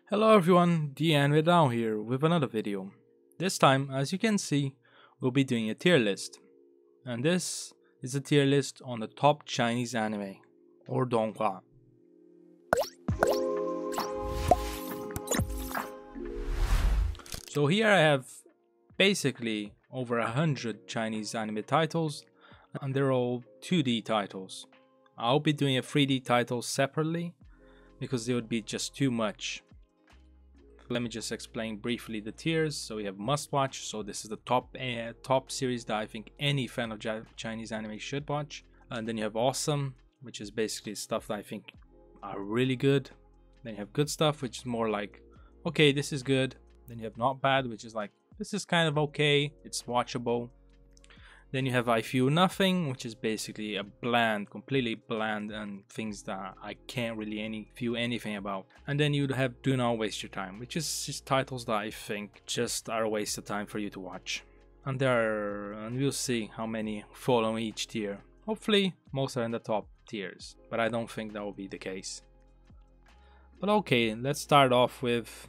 Hello everyone, Deanne down here with another video. This time, as you can see, we'll be doing a tier list. And this is a tier list on the top Chinese anime, or Donghua. So here I have basically over 100 Chinese anime titles, and they're all 2D titles. I'll be doing a 3D title separately, because it would be just too much. Let me just explain briefly the tiers. So we have must watch, so this is the top series that I think any fan of Chinese anime should watch. And then you have awesome, which is basically stuff that I think are really good. Then you have good stuff, which is more like, okay, this is good. Then you have not bad, which is like, this is kind of okay, it's watchable. Then you have I feel nothing, which is basically a bland, completely bland, and things that I can't really feel anything about. And then you'd have Do Not Waste Your Time, which is just titles that I think just are a waste of time for you to watch. And we'll see how many fall on each tier. Hopefully most are in the top tiers, but I don't think that will be the case. But okay, let's start off with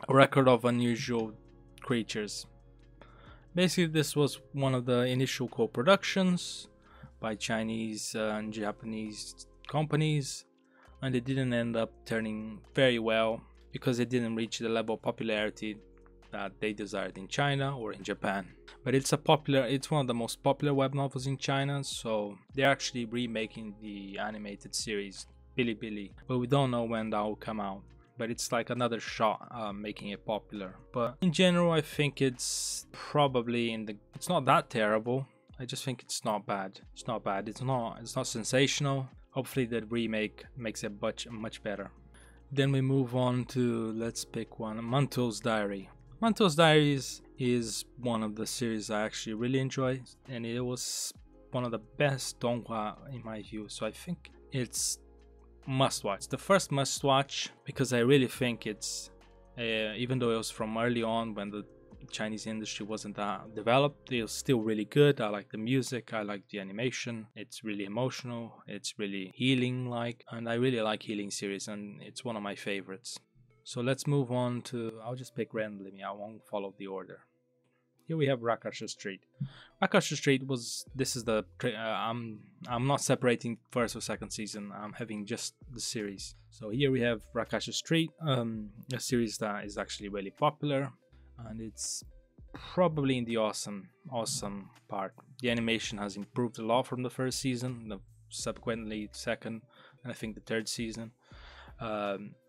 a Record of Unusual Creatures. Basically, this was one of the initial co-productions by Chinese and Japanese companies, and it didn't end up turning very well because it didn't reach the level of popularity that they desired in China or in Japan. But it's one of the most popular web novels in China, so they're actually remaking the animated series Bilibili, but we don't know when that will come out. But it's like another shot making it popular. But in general, I think it's probably it's not that terrible. I just think it's not bad. It's not bad. It's not sensational. Hopefully the remake makes it much better. Then we move on to, let's pick one, Manto's Diary. Manto's Diaries is one of the series I actually really enjoy, and it was one of the best Donghua in my view. So I think it's must watch. The first must watch because I really think it's even though it was from early on when the Chinese industry wasn't that developed, it was still really good. I like the music, I like the animation, it's really emotional, it's really healing like, and I really like healing series, and it's one of my favorites. So let's move on to, I'll just pick randomly, I won't follow the order. Here we have Rakasha Street. Rakasha Street I'm not separating first or second season. I'm having just the series. So here we have Rakasha Street, a series that is actually really popular, and it's probably in the awesome part. The animation has improved a lot from the first season, the subsequently second, and I think the third season.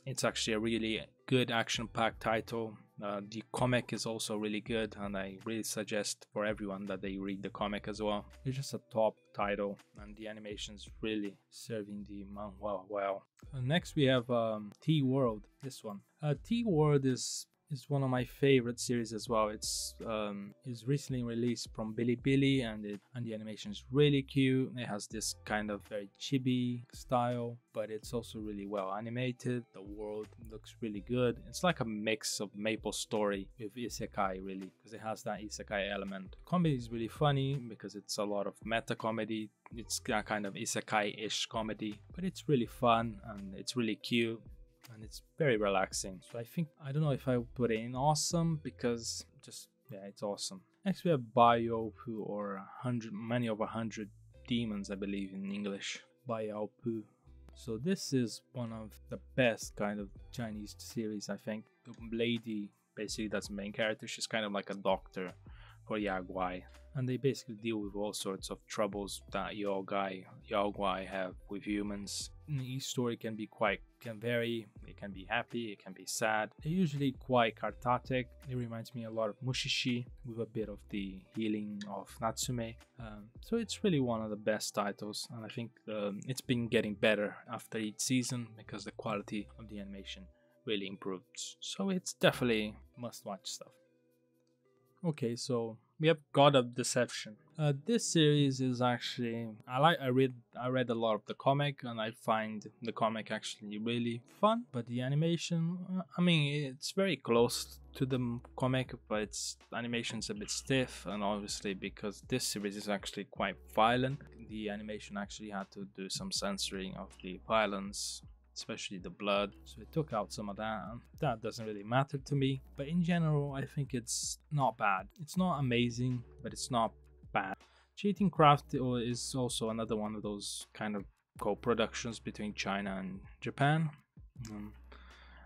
It's actually a really good action-packed title. The comic is also really good, and I really suggest for everyone that they read the comic as well. It's just a top title, and the animation is really serving the manhwa well. Next we have T-World, this one. T-World is one of my favorite series as well. It's recently released from Bilibili, and the animation is really cute. It has this kind of very chibi style, but it's also really well animated. The world looks really good. It's like a mix of MapleStory with isekai, really, because it has that isekai element. Comedy is really funny because it's a lot of meta comedy. It's a kind of isekai-ish comedy, but it's really fun and it's really cute. And it's very relaxing. So I don't know if I would put it in awesome, because it's awesome. Next we have Baiyopu, or Many of 100 Demons, I believe in English. Baiyopu. So this is one of the best kind of Chinese series, I think. The lady, basically that's the main character, she's kind of like a doctor for Yaguai, and they basically deal with all sorts of troubles that Yaguai have with humans. Each story can vary. It can be happy, it can be sad. They're usually quite cathartic. It reminds me a lot of Mushishi with a bit of the healing of Natsume. So it's really one of the best titles, and I think it's been getting better after each season because the quality of the animation really improves. So it's definitely must-watch stuff. Okay, so we have God of Deception. This series is actually I read a lot of the comic, and I find the comic actually really fun. But the animation, it's very close to the comic, but its animation's a bit stiff, and obviously because this series is actually quite violent, the animation actually had to do some censoring of the violence especially the blood. So it took out some of that, and that doesn't really matter to me. But in general, I think it's not bad. It's not amazing, but it's not bad. Cheating Craft is also another one of those kind of co-productions between China and Japan.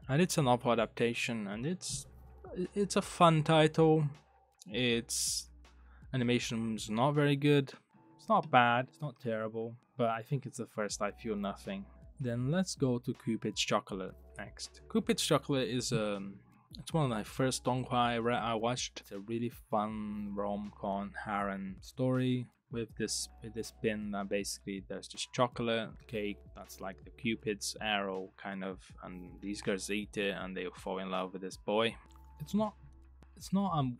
And it's an novel adaptation, and it's a fun title. Its animation's not very good. It's not bad, it's not terrible, but I think it's the first I Feel Nothing. Then let's go to Cupid's Chocolate next. Cupid's Chocolate is it's one of my first Donghua I watched. It's a really fun rom-com harem story with this pin that basically there's just chocolate cake that's like the Cupid's arrow kind of, and these girls eat it and they fall in love with this boy. It's not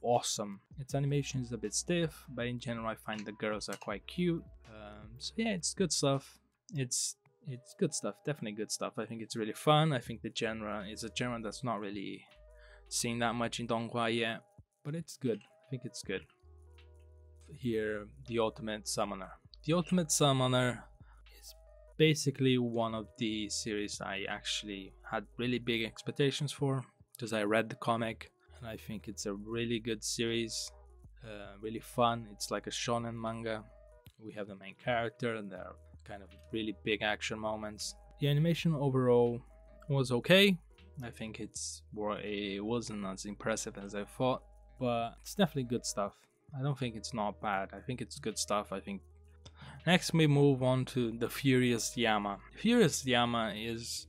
awesome. Its animation is a bit stiff, but in general I find the girls are quite cute. So yeah, it's good stuff. It's good stuff, definitely good stuff. I think it's really fun. I think the genre is a genre that's not really seen that much in Donghua yet, but it's good. I think it's good. Here, The Ultimate Summoner. The Ultimate Summoner is basically one of the series I actually had really big expectations for, because I read the comic and I think it's a really good series, really fun. It's like a shonen manga. We have the main character and there are kind of really big action moments. The animation overall was okay. I think it wasn't as impressive as I thought, but it's definitely good stuff. I don't think it's not bad. I think it's good stuff. I think next we move on to The Furious Yama. Furious Yama is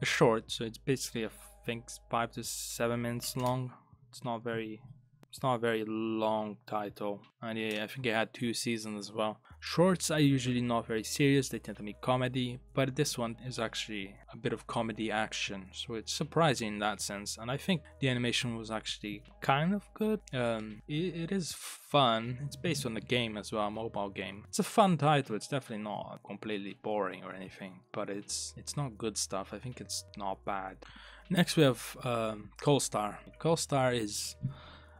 a short, so it's basically I think 5 to 7 minutes long. It's not a very long title, and yeah, I think it had 2 seasons as well. Shorts are usually not very serious, they tend to be comedy, but this one is actually a bit of comedy action, so it's surprising in that sense, and I think the animation was actually kind of good. It is fun. It's based on the game as well, a mobile game. It's a fun title. It's definitely not completely boring or anything, but it's not good stuff. I think it's not bad. Next we have Coal Star. Coal Star is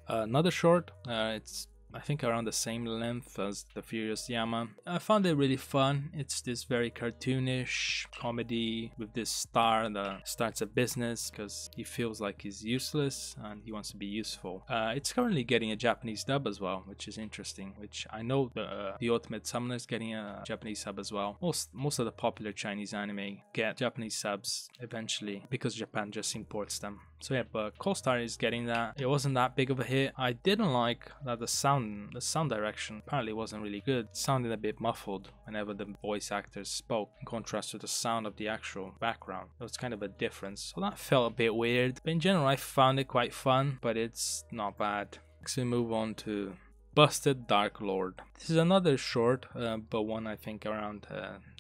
another short. It's I think around the same length as The Furious Yama. I found it really fun. It's this very cartoonish comedy with this star that starts a business because he feels like he's useless and he wants to be useful. It's currently getting a Japanese dub as well, which is interesting, which I know the Ultimate Summoner is getting a Japanese sub as well. Most of the popular Chinese anime get Japanese subs eventually because Japan just imports them. So yeah, but Coal Star is getting that. It wasn't that big of a hit. I didn't like that the sound direction apparently wasn't really good. It sounded a bit muffled whenever the voice actors spoke, in contrast to the sound of the actual background. There was kind of a difference. So that felt a bit weird. But in general, I found it quite fun, but it's not bad. Next we move on to Busted Dark Lord. This is another short, but one I think around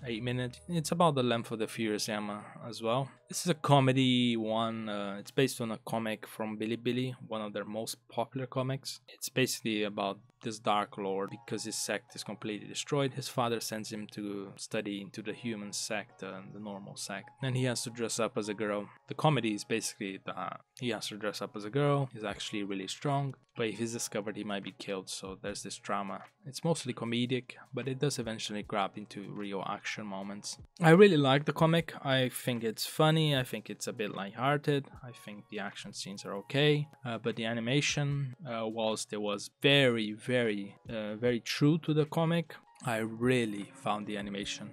8 minutes. It's about the length of The Furious Yama as well. This is a comedy one. It's based on a comic from Bilibili, one of their most popular comics. It's basically about this Dark Lord. Because his sect is completely destroyed, his father sends him to study into the human sect and the normal sect. Then he has to dress up as a girl. The comedy is basically that he has to dress up as a girl. He's actually really strong, but if he's discovered, he might be killed. So there's this drama. It's mostly comedic, but it does eventually grab into real action moments. I really like the comic. I think it's funny. I think it's a bit lighthearted. I think the action scenes are okay, but the animation, whilst it was very true to the comic, I really found the animation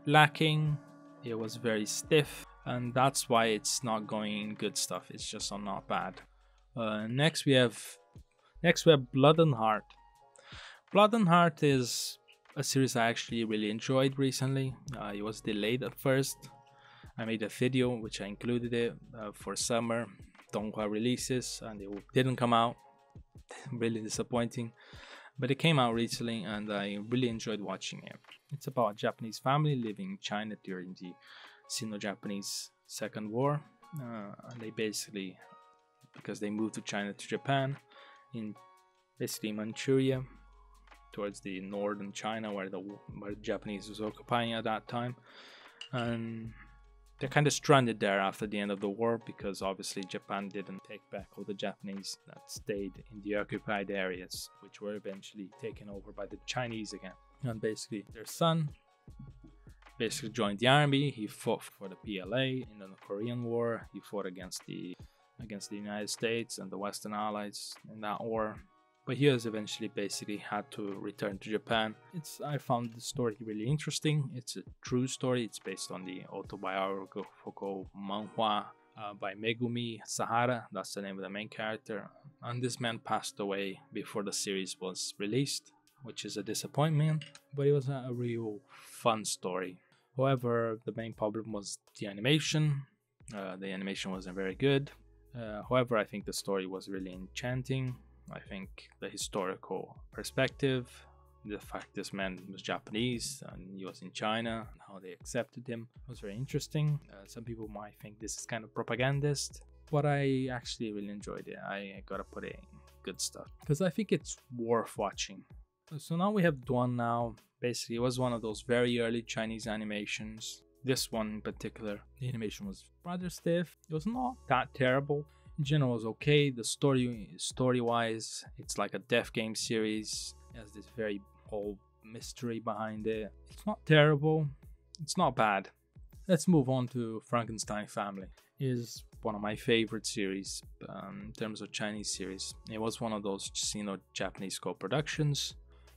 lacking. It was very stiff, and that's why it's not going good stuff. It's just not bad. Next we have Blood and Heart. Blood and Heart is a series I actually really enjoyed recently. It was delayed at first. I made a video which I included it for summer Donghua releases, and it didn't come out. Really disappointing, but it came out recently and I really enjoyed watching it. It's about a Japanese family living in China during the Sino-Japanese Second War, and they basically, because they moved to China to Japan, in basically Manchuria, towards the northern China where the Japanese was occupying at that time, and they're kind of stranded there after the end of the war because obviously Japan didn't take back all the Japanese that stayed in the occupied areas, which were eventually taken over by the Chinese again. And basically their son basically joined the army. He fought for the PLA in the Korean War. He fought against the United States and the Western Allies in that war. But he has eventually basically had to return to Japan. I found the story really interesting. It's a true story. It's based on the autobiographical manhwa by Megumi Sahara. That's the name of the main character. And this man passed away before the series was released, which is a disappointment. But it was a real fun story. However, the main problem was the animation. The animation wasn't very good. However, I think the story was really enchanting. I think the historical perspective, the fact this man was Japanese and he was in China, and how they accepted him was very interesting. Some people might think this is kind of propagandist, but I actually really enjoyed it. I gotta put it in good stuff because I think it's worth watching. So now we have Duan now. Basically, it was one of those very early Chinese animations. This one in particular, the animation was rather stiff. It was not that terrible. In general, it was okay. The story-wise, it's like a death game series. It has this very whole mystery behind it. It's not terrible. It's not bad. Let's move on to Frankenstein Family. It is one of my favorite series in terms of Chinese series. It was one of those Japanese co-productions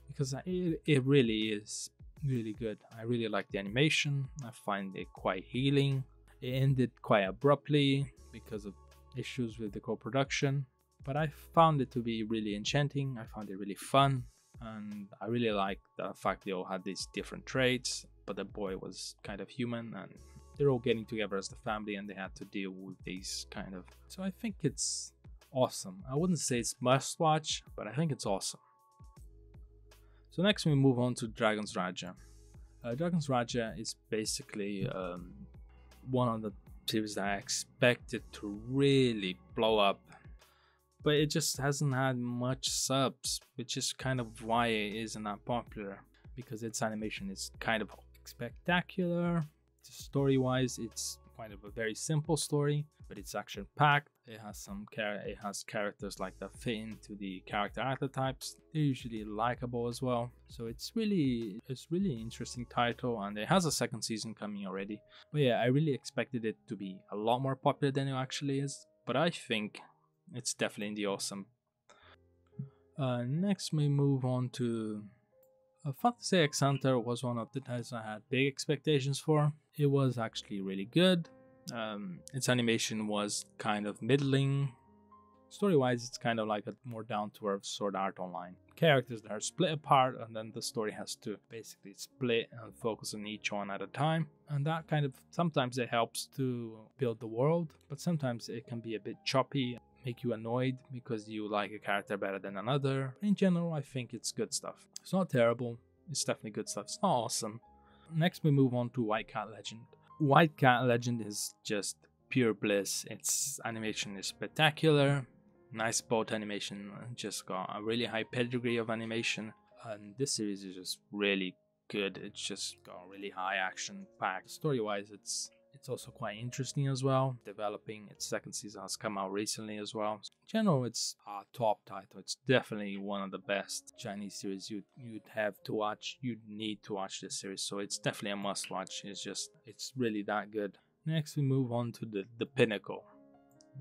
because it really is really good. I really like the animation. I find it quite healing. It ended quite abruptly because of issues with the co-production, but I found it to be really enchanting. I found it really fun, and I really liked the fact they all had these different traits, but the boy was kind of human, and they're all getting together as the family, and they had to deal with these kind of. So I think it's awesome. I wouldn't say it's must watch, but I think it's awesome. So next we move on to Dragon's Raja. Dragon's Raja is basically one of the series that I expected to really blow up, but it just hasn't had much subs, which is kind of why it isn't that popular, because its animation is kind of spectacular. Story wise, it's kind of a very simple story, but it's action packed. It has characters like that fit into the character archetypes. They're usually likable as well. So it's really interesting title, and it has a second season coming already. But yeah, I really expected it to be a lot more popular than it actually is. But I think it's definitely in the awesome. Next we move on to Fantasy X Hunter. Was one of the titles I had big expectations for. It was actually really good. Its animation was kind of middling. Story-wise, it's kind of like a more down-to-earth Sword Art Online. Characters that are split apart, and then the story has to basically split and focus on each one at a time. And that kind of, sometimes it helps to build the world, but sometimes it can be a bit choppy, make you annoyed because you like a character better than another. In general, I think it's good stuff. It's not terrible, it's definitely good stuff. It's not awesome. Next we move on to White Cat Legend. White Cat Legend is just pure bliss. Its animation is spectacular. Nice boat animation. Just got a really high pedigree of animation. And this series is just really good. It's just got a really high action pack. Story wise, it's also quite interesting as well. Developing. Its second season has come out recently as well. In general, it's a top title. It's definitely one of the best Chinese series you'd have to watch. You'd need to watch this series. So it's definitely a must watch. It's really that good. Next we move on to the pinnacle.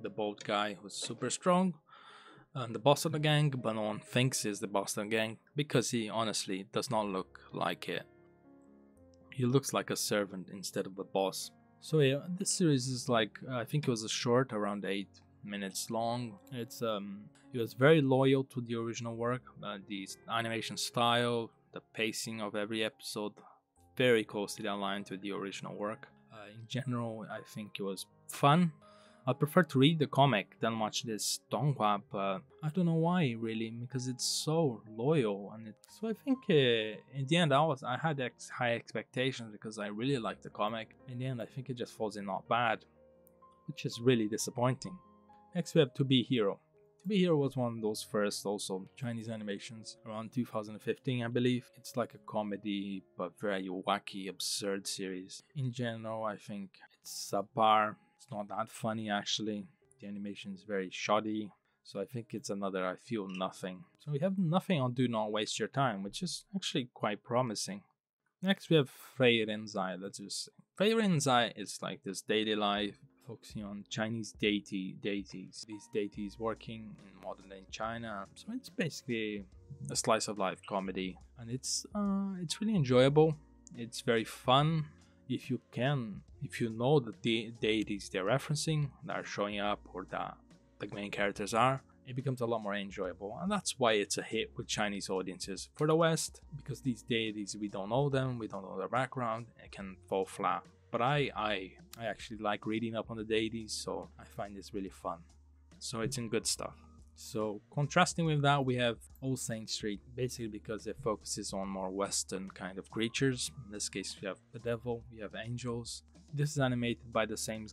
The bald guy who's super strong and the boss of the gang, but no one thinks he's the boss of the gang because he honestly does not look like it. He looks like a servant instead of a boss. So yeah, this series is like, I think it was a short, around 8 minutes long. It was very loyal to the original work. The animation style, the pacing of every episode, very closely aligned to the original work. In general, I think it was fun. I prefer to read the comic than watch this Donghua, but I don't know why really, because it's so loyal. So I think in the end I had high expectations because I really liked the comic. In the end, I think it just falls in not bad, which is really disappointing. Next we have To Be Hero. To Be Hero was one of those first also Chinese animations around 2015, I believe. It's like a comedy but very wacky, absurd series. In general, I think it's subpar. It's not that funny actually. The animation is very shoddy. So I think it's another I Feel Nothing. So we have nothing on Do Not Waste Your Time, which is actually quite promising. Next we have Freirenzai, let's just say. Freirenzai is like this daily life focusing on Chinese deities. These deities working in modern day China. So it's basically a slice of life comedy, and it's really enjoyable. It's very fun. If you know the deities they're referencing, that are showing up, or that the main characters are, it becomes a lot more enjoyable, and that's why it's a hit with Chinese audiences. For the West, because these deities, we don't know them, we don't know their background, it can fall flat. But I actually like reading up on the deities, so I find this really fun. So it's in good stuff. So contrasting with that, we have All Saint Street, basically because it focuses on more Western kind of creatures. In this case, we have the devil, we have angels. This is animated by the same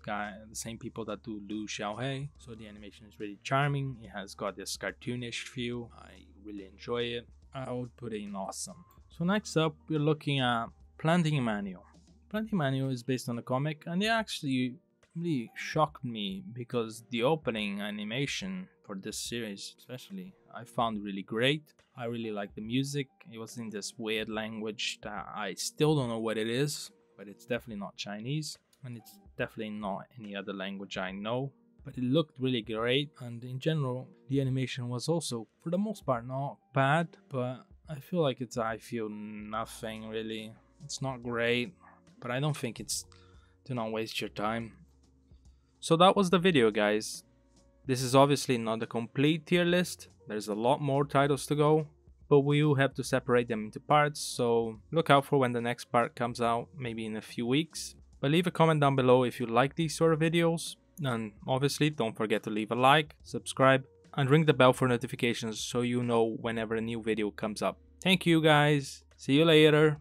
people that do Lu Xiaohei, so the animation is really charming. It has got this cartoonish feel. I really enjoy it. I would put it in awesome. So next up, we're looking at Planting Manual. Planting Manual is based on a comic, and it actually really shocked me because the opening animation for this series, especially, I found really great. I really like the music. It was in this weird language that I still don't know what it is, but it's definitely not Chinese, and it's definitely not any other language I know. But it looked really great, and in general, the animation was also, for the most part, not bad, but I feel nothing really. It's not great, but I don't think it's, do not waste your time. So that was the video, guys. This is obviously not a complete tier list. There's a lot more titles to go, but we will have to separate them into parts, so look out for when the next part comes out, maybe in a few weeks. But leave a comment down below if you like these sort of videos, and obviously don't forget to leave a like, subscribe, and ring the bell for notifications so you know whenever a new video comes up. Thank you guys, see you later.